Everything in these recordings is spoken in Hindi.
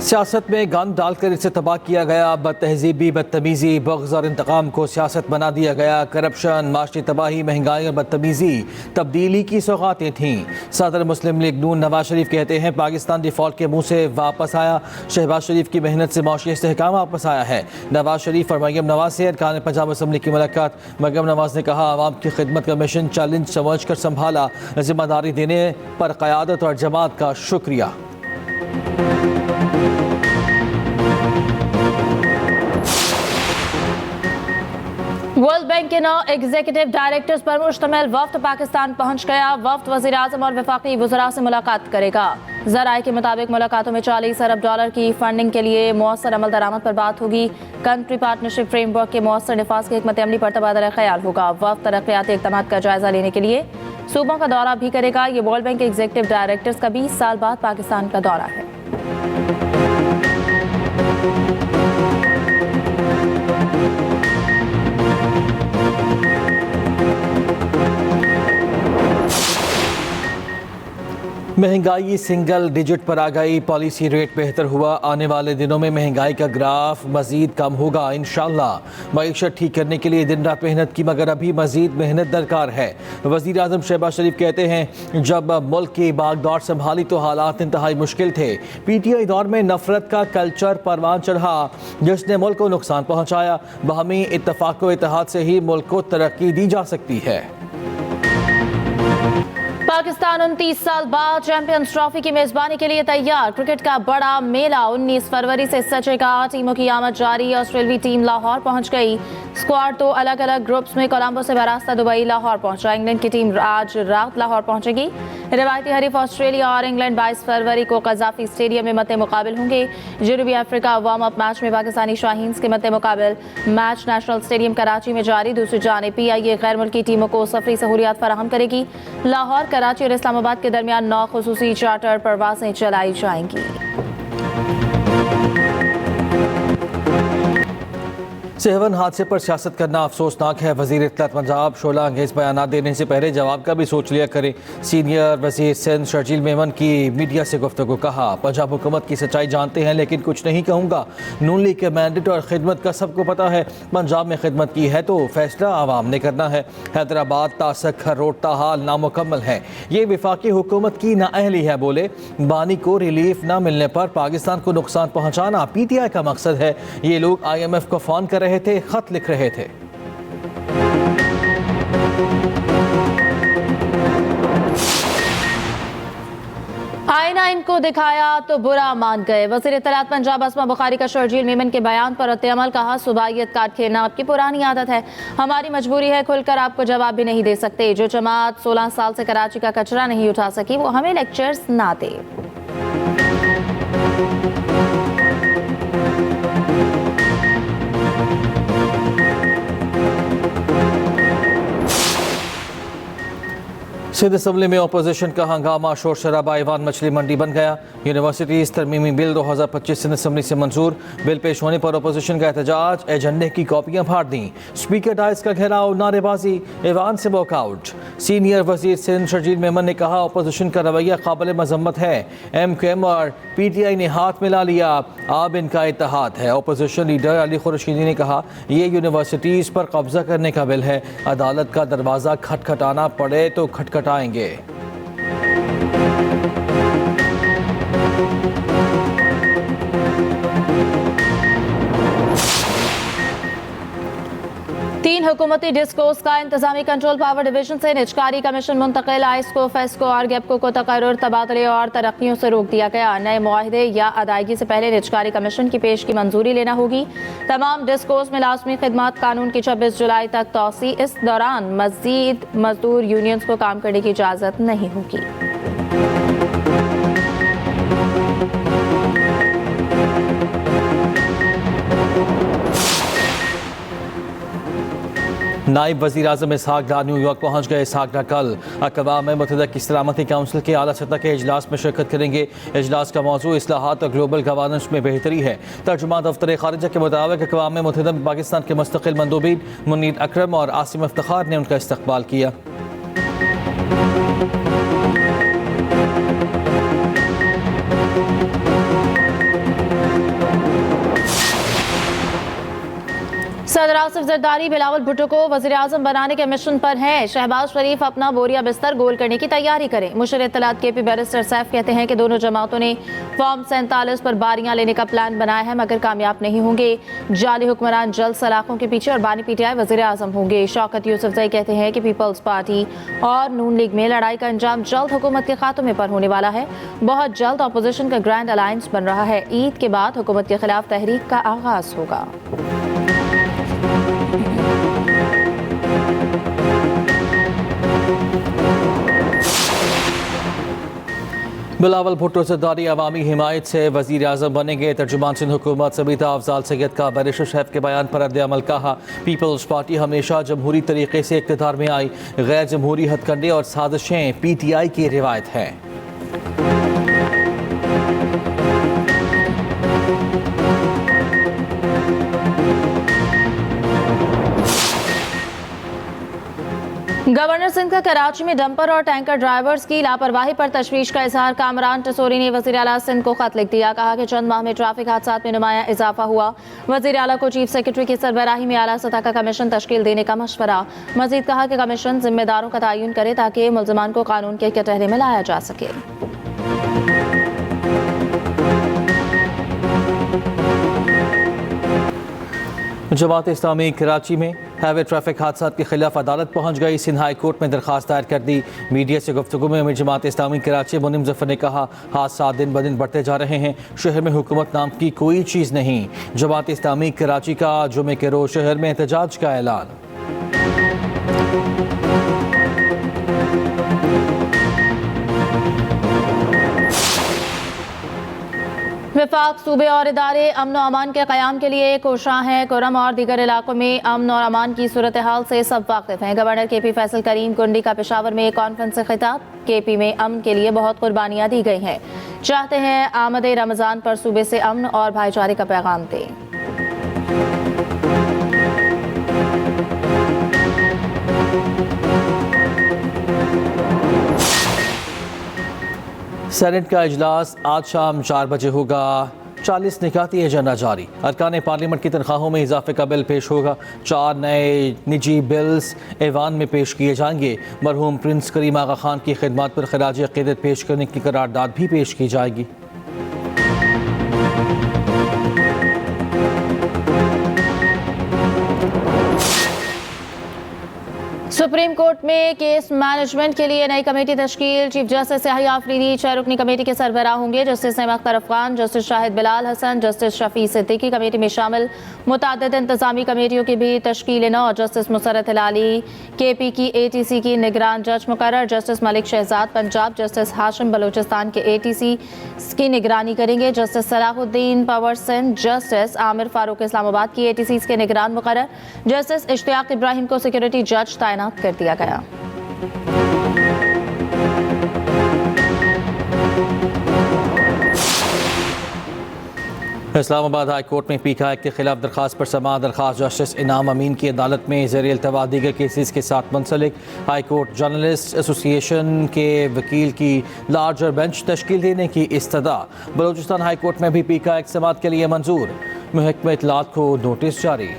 सियासत में गंद डालकर इसे तबाह किया गया। बदतहजीबी, बदतमीजी, बग़्ज़ और इंतकाम को सियासत बना दिया गया। करप्शन, माशी तबाही, महंगाई और बदतमीजी तब्दीली की सौगातें थीं। सदर मुस्लिम लीग नून नवाज शरीफ कहते हैं पाकिस्तान डिफ़ॉल्ट के मुँह से वापस आया। शहबाज शरीफ की मेहनत से माशी इस्तेहकाम वापस आया है। नवाज शरीफ और मरियम नवाज से अरकान पंजाब असम्बली की मुलाकात। मरियम नवाज ने कहा आवाम की खिदमत का मिशन चैलेंज समझ कर संभाला। जिम्मेदारी देने पर क़यादत और जमात का शुक्रिया। वर्ल्ड बैंक के 9 एग्जीक्यूटिव डायरेक्टर्स पर मुश्तमिल वफ्द पाकिस्तान पहुंच गया। वफ्द वज़ीर आज़म और वफाकी वज़रा से मुलाकात करेगा। ज़राए के मुताबिक मुलाकातों में $40 अरब की फंडिंग के लिए मौसर अमल दरामद पर बात होगी। कंट्री पार्टनरशिप फ्रेमवर्क के मौसर निफाज के हिकमत अमली पर तबादला ख्याल होगा। वफ्द तरक्याती इक़दाम का जायजा लेने के लिए सूबों का दौरा भी करेगा। ये वर्ल्ड बैंक के एग्जीक्यूटिव डायरेक्टर्स का 20 साल बाद पाकिस्तान का दौरा है। महंगाई सिंगल डिजिट पर आ गई। पॉलिसी रेट बेहतर हुआ। आने वाले दिनों में महंगाई का ग्राफ मजीद कम होगा इंशाल्लाह। मईशत ठीक करने के लिए दिन रात मेहनत की, मगर अभी मजीद मेहनत दरकार है। वज़ीर आज़म शहबाज शरीफ कहते हैं जब मुल्क की बागडोर संभाली तो हालात इंतहाई मुश्किल थे। PTI दौर में नफरत का कल्चर परवान चढ़ा जिसने मुल्क को नुकसान पहुँचाया। बाहमी इत्तफाक व इत्तेहाद से ही मुल्क को तरक्की दी जा सकती है। पाकिस्तान 29 साल बाद चैंपियंस ट्रॉफी की मेजबानी के लिए तैयार। क्रिकेट का बड़ा मेला 19 फरवरी से सचेगा। टीमों की आमद जारी। ऑस्ट्रेलियाई टीम लाहौर पहुंच गई। स्क्वाड तो अलग अलग ग्रुप्स में कोलंबो से बरास्ता दुबई लाहौर पहुंचा। इंग्लैंड की टीम आज रात लाहौर पहुंचेगी। रिवायती हरीफ ऑस्ट्रेलिया और इंग्लैंड 22 फरवरी को कज़ाफी स्टेडियम में मद्दे मुकाबिल होंगे। जनूबी अफ्रीका वार्म अप मैच में पाकिस्तानी शाहीन्स के मद्दे मुकाबिल मैच नेशनल स्टेडियम कराची में जारी। दूसरी जानिब PIA गैर मुल्की टीमों को सफरी सहूलियात फराहम करेगी। लाहौर, कराची और इस्लामाबाद के दरमियान 9 खुसूसी चार्टर परवाजें चलाई जाएंगी। सेहवन हादसे पर सियासत करना अफसोसनाक है। वज़ीर इत्तलात पंजाब शोला अंगेज बयान देने से पहले जवाब का भी सोच लिया करें। सीनियर वज़ीर सिंध शर्जील मेमन की मीडिया से गुफ्तगू। कहा पंजाब हुकूमत की सच्चाई जानते हैं लेकिन कुछ नहीं कहूँगा। नून लीग के मैंडेट और खिदमत का सबको पता है। पंजाब में खिदमत की है तो फैसला आवाम ने करना है। हैदराबाद तासखर रोड ताहाल नामुकम्मल है। ये वफाकी हुकूमत की नाअहली है। बोले बानी को रिलीफ न मिलने पर पाकिस्तान को नुकसान पहुँचाना PTI का मकसद है। ये लोग IMF को फ़ोन कर रहे थे, खत लिख रहे थे। आईना इनको दिखाया तो बुरा मान गए। वज़ीर इत्तलात पंजाब अस्मा बुखारी का शर्जील मेमन के बयान पर रद्द-ए-अमल। कहा सुबाहियत काट खेलना आपकी पुरानी आदत है। हमारी मजबूरी है, खुलकर आपको जवाब भी नहीं दे सकते। जो जमात 16 साल से कराची का कचरा नहीं उठा सकी वो हमें लेक्चर्स ना दे। सिंध असम्बली में अपोजिशन का हंगामा, शोर शराबा, ईवान मछली मंडी बन गया। यूनिवर्सिटीज़ तरमीमी बिल 2025 सिंध असम्बली से मंजूर। बिल पेश होने पर अपोजिशन का एहतजाज। एजेंडे की कॉपियां फाड़ दी। स्पीकर डाइस का घेराव, नारेबाजी, ईवान से वॉकआउट। सीनियर वजीर सिंध शर्जील मेमन ने कहा अपोजिशन का रवैया काबिल मजम्मत है। MQM और PTI ने हाथ मिला लिया, अब इनका इत्तेहाद है। अपोजिशन लीडर अली खुर्शीदी ने कहा ये यूनिवर्सिटीज़ पर कब्जा करने का बिल है। अदालत का दरवाज़ा खटखटाना पड़े तो खटखटाएंगे। तीन हुकूमती डिस्कोर्स का इंतजामी कंट्रोल पावर डिवीजन से निजकारी कमीशन मुंतकिल। आइस्को, फेस्को और गेपको को तकर्रुर, तबादले और तरक्कियों से रोक दिया गया। नए मुआहदे या अदायगी से पहले निजकारी कमीशन की पेश की मंजूरी लेना होगी। तमाम डिस्कोर्स में लाजमी खिदमत कानून की 26 जुलाई तक तौसी। इस दौरान मजीद मजदूर यूनियंस को काम करने की इजाज़त नहीं होगी। नायब वज़ीर आज़म इसहाक डार न्यूयॉर्क पहुँच गए। इसहाक डार कल अक़वाम मुत्तहिदा की सलामती काउंसिल के आला सतह के इजलास में शिरकत करेंगे। इजलास का मौजू इस्लाहात और ग्लोबल गवर्नेंस में बेहतरी है। तर्जुमा दफ्तर ख़ारिजा के मुताबिक अक़वाम मुत्तहिदा में पाकिस्तान के मुस्तक़िल मंदूबीन मुनीर अकरम और आसिम इफ्तिखार ने उनका इस्तक़बाल किया। सदर आसिफ जरदारी बिलावल भुट्टो को वज़ीर आज़म बनाने के मिशन पर हैं। शहबाज शरीफ अपना बोरिया बिस्तर गोल करने की तैयारी करें। मुशर इत्तलात KP बैरिस्टर सैफ कहते हैं कि दोनों जमातों ने फॉर्म 47 पर बारियां लेने का प्लान बनाया है मगर कामयाब नहीं होंगे। जाली हुक्मरान जल्द सलाखों के पीछे और बानी PTI वज़ीर आज़म होंगे। शौकत यूसुफजई कहते हैं कि पीपल्स पार्टी और नून लीग में लड़ाई का अंजाम जल्द हुकूमत के खात्मे पर होने वाला है। बहुत जल्द अपोजिशन का ग्रैंड अलायंस बन रहा है। ईद के बाद हुकूमत के खिलाफ तहरीक का आगाज होगा। बिलावल भुट्टो जरदारी अवामी हिमायत से वज़ीर आज़म बनेंगे। तर्जुमान सिंध हुकूमत सबीता अफजाल सैयद का बैरिस्टर सैफ के बयान पर रद्द-ए-अमल कहा। पीपल्स पार्टी हमेशा जमहूरी तरीके से इक़्तिदार में आई। गैर जमहूरी हथकंडे और साजिशें PTI की रिवायत हैं। गवर्नर सिंध का कराची में डंपर और टैंकर ड्राइवर्स की लापरवाही पर तशवीश का इजहार। कामरान टसोरी ने वज़ीर आला सिंध को खत लिख दिया। कहा कि चंद माह में ट्रैफिक हादसात में नुमाया इजाफा हुआ। वज़ीर आला को चीफ सेक्रेटरी की सरबराही में आला सतह का कमीशन तश्कील देने का मशवरा। मजीद कहा कि कमीशन जिम्मेदारों का तयन करे ताकि मुल्ज़िमान को कानून के कटहरे में लाया जा सके। जमात इस्लामी कराची में हाईवे ट्रैफिक हादसा के खिलाफ अदालत पहुंच गई। सिंध हाई कोर्ट में दरखास्त दायर कर दी। मीडिया से गुफ्तगू में अमीर जमात इस्लामी कराची मुनीम जफर ने कहा, हादसा दिन ब दिन बढ़ते जा रहे हैं। शहर में हुकूमत नाम की कोई चीज़ नहीं। जमात इस्लामी कराची का जुमे के रोज शहर में एहतजाज का ऐलान। विफाक सूबे और इदारे अमन और अमान के क़याम के लिए कोशां हैं। कुरम और दीगर इलाकों में अमन और अमान की सूरत हाल से सब वाकिफ हैं। गवर्नर KP फैसल करीम कुंडी का पेशावर में कॉन्फ्रेंस से खिताब। KP में अमन के लिए बहुत कुर्बानियाँ दी गई हैं। चाहते हैं आमद रमज़ान पर सूबे से अमन और भाईचारे का पैगाम दें। सेनेट का इजलास आज शाम 4 बजे होगा। 40 निकाती एजेंडा जारी। अरकान पार्लियामेंट की तनख्वाहों में इजाफे का बिल पेश होगा। 4 नए निजी बिल्स ऐवान में पेश किए जाएंगे। मरहूम प्रिंस करीम आगा खान की खिदमत पर खराज अक़ीदत पेश करने की करारदाद भी पेश की जाएगी। सुप्रीम कोर्ट में केस मैनेजमेंट के लिए नई कमेटी तश्कील। चीफ जस्टिस याहिया आफरीदी 6 रुकनी कमेटी के सरबराह होंगे। Justice Naeem Akhtar Afghan, justice Shahid Bilal Hasan, justice Shafi Siddiqui committee में शामिल। मुतादिद इंतजामी कमेटियों की भी तश्कील 9। जस्टिस मुसरत हिलाली KP की ATC की निगरान जज मुकर्रर। जस्टिस मलिक शहजाद पंजाब, जस्टिस हाशिम बलोचिस्तान के ATC की निगरानी करेंगे। Justice Salahuddin power Sindh, justice Aamir Farooq Islamabad की ATC के निगरान मुकर्रर। जस्टिस इश्तियाक इब्राहिम को सिक्योरिटी जज तैनात कर दिया गया। इस्लामाबाद हाई कोर्ट में PTI के खिलाफ दरखास्त पर समाअत। दरखास्त जस्टिस इनाम अमीन की अदालत में ज़ेर इल्तवा दीगर केसेस के साथ मुंसलिक। हाई कोर्ट जर्नलिस्ट एसोसिएशन के वकील की लार्जर बेंच तश्कील देने की इस्तदा। बलूचिस्तान हाई कोर्ट में भी PTI की समाअत के लिए मंजूर। महकमा इत्तलात को नोटिस जारी।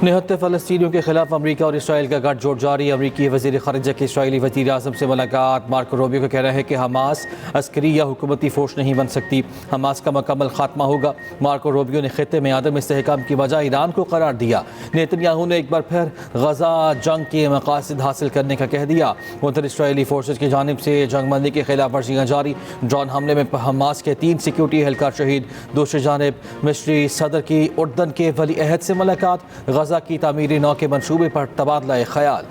निहत्ते फ़लस्तीनियों के खिलाफ अमरीका और इसराइल का गठजोड़ जारी। अमरीकी वज़ीर ख़ारिजा की इसराइली वज़ीर आज़म से मुलाकात। मार्को रूबियो का कहना है कि हमास अस्करी या हुकूमती फ़ोर्स नहीं बन सकती। हमास का मुकम्मल खात्मा होगा। मार्को रूबियो ने ख़ित्ते में आदम इस्तेहकाम की वजह ईरान को करार दिया। नेतन्याहू ने एक बार फिर गज़ा जंग के मकासद हासिल करने का कह दिया। उधर इसराइली फोर्सेज की जानिब से जंगबंदी की खिलाफ वर्जियाँ जारी। ड्रोन हमले में हमास के 3 सिक्योरिटी एहलकार शहीद। दूसरी जानिब मिस्री सदर की उर्दन के वली अहद से मुलाकात। गज़ा की तामीरी नौ के मंसूबे पर तबादला ख्याल।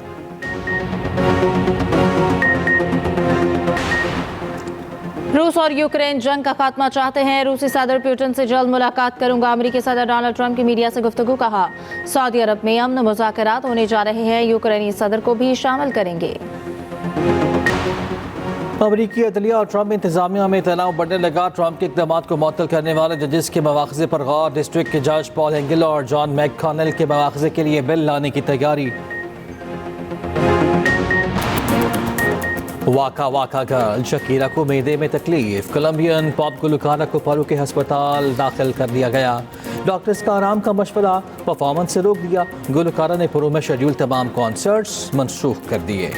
रूस और यूक्रेन जंग का खात्मा चाहते हैं। रूसी सदर पुतिन से जल्द मुलाकात करूंगा। अमेरिकी सदर डोनाल्ड ट्रंप की मीडिया से गुफ्तगू। कहा, सऊदी अरब में अमन मुज़ाकरात होने जा रहे हैं। यूक्रेनी सदर को भी शामिल करेंगे। अमरीकी अदलिया और ट्रंप इंतजामिया में तनाव बढ़ने लगा। ट्रंप के इक़दाम को मुअत्तल करने वाले जजेस के मवाख़ज़े पर गौर। डिस्ट्रिक्ट के जज पॉल हेंगल और जॉन मैककॉनेल के मवाख़ज़े के लिए बिल लाने की तैयारी। वाका वाका गर्ल शकीरा को मैदे में तकलीफ, कोलंबियन पॉप गुलकारा को परू के अस्पताल दाखिल कर दिया गया। डॉक्टर्स का आराम का मशवरा, परफॉर्मेंस से रोक दिया। गुलकारा ने परू में शेड्यूल तमाम कॉन्सर्ट्स मनसूख कर दिए।